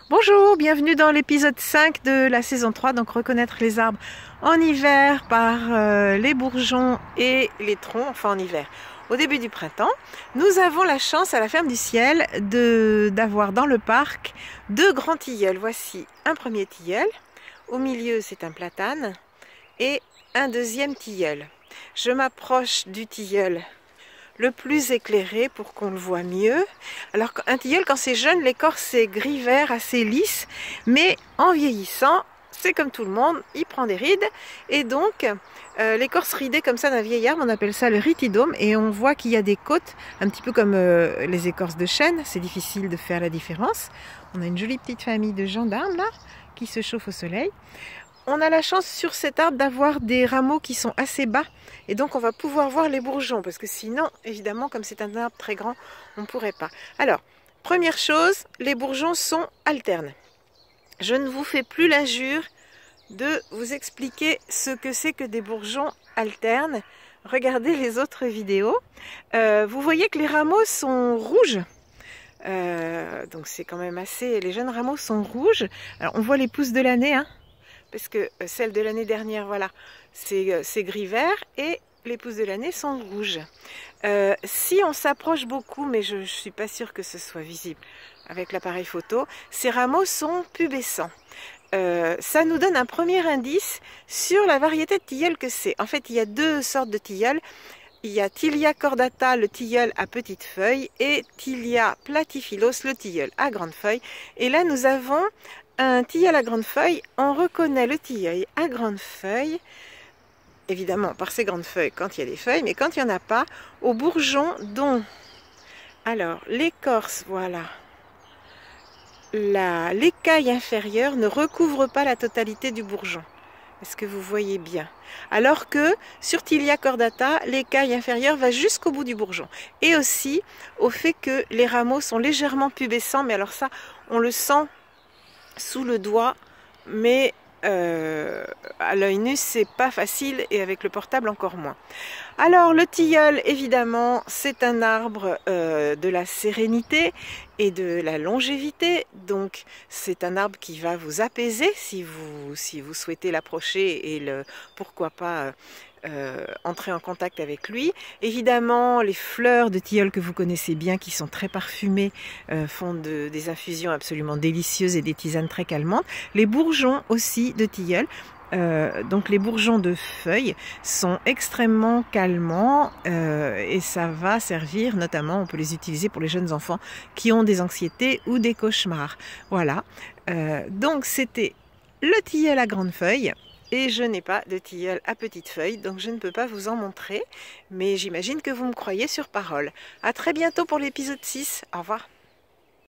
Bonjour, bienvenue dans l'épisode 5 de la saison 3, donc reconnaître les arbres en hiver par les bourgeons et les troncs, enfin en hiver. Au début du printemps, nous avons la chance à la ferme du ciel d'avoir dans le parc deux grands tilleuls. Voici un premier tilleul, au milieu c'est un platane et un deuxième tilleul. Je m'approche du tilleul le plus éclairé pour qu'on le voit mieux. Alors un tilleul, quand c'est jeune, l'écorce est gris-vert, assez lisse, mais en vieillissant, c'est comme tout le monde, il prend des rides, et donc l'écorce ridée comme ça d'un vieil arbre, on appelle ça le ritidome, et on voit qu'il y a des côtes, un petit peu comme les écorces de chêne, c'est difficile de faire la différence. On a une jolie petite famille de gendarmes là, qui se chauffent au soleil. On a la chance sur cet arbre d'avoir des rameaux qui sont assez bas et donc on va pouvoir voir les bourgeons parce que sinon, évidemment, comme c'est un arbre très grand, on ne pourrait pas. Alors, première chose, les bourgeons sont alternes. Je ne vous fais plus l'injure de vous expliquer ce que c'est que des bourgeons alternes. Regardez les autres vidéos. Vous voyez que les rameaux sont rouges. Donc c'est quand même assez... Les jeunes rameaux sont rouges. Alors on voit les pousses de l'année, hein, parce que celles de l'année dernière, voilà, c'est gris-vert et les pousses de l'année sont rouges. Si on s'approche beaucoup, mais je ne suis pas sûre que ce soit visible avec l'appareil photo, ces rameaux sont pubescents. Ça nous donne un premier indice sur la variété de tilleul que c'est. En fait, il y a deux sortes de tilleul. Il y a Tilia cordata, le tilleul à petites feuilles, et Tilia platyphylos, le tilleul à grandes feuilles. Et là, nous avons un tilleul à grandes feuilles. On reconnaît le tilleul à grandes feuilles, évidemment par ses grandes feuilles quand il y a des feuilles, mais quand il n'y en a pas, au bourgeon dont, alors l'écorce, voilà, l'écaille inférieure ne recouvre pas la totalité du bourgeon. Est-ce que vous voyez bien? Alors que sur Tilia cordata, l'écaille inférieure va jusqu'au bout du bourgeon. Et aussi au fait que les rameaux sont légèrement pubescents, mais alors ça, on le sent sous le doigt, mais à l'œil nu c'est pas facile et avec le portable encore moins. Alors le tilleul, évidemment, c'est un arbre de la sérénité et de la longévité, donc c'est un arbre qui va vous apaiser si vous souhaitez l'approcher et pourquoi pas entrer en contact avec lui. Évidemment, les fleurs de tilleul que vous connaissez bien, qui sont très parfumées, font des infusions absolument délicieuses et des tisanes très calmantes. Les bourgeons aussi de tilleul, donc les bourgeons de feuilles sont extrêmement calmants et ça va servir notamment, on peut les utiliser pour les jeunes enfants qui ont des anxiétés ou des cauchemars. Voilà, donc c'était le tilleul à grandes feuilles. Et je n'ai pas de tilleul à petites feuilles, donc je ne peux pas vous en montrer, mais j'imagine que vous me croyez sur parole. À très bientôt pour l'épisode 6. Au revoir.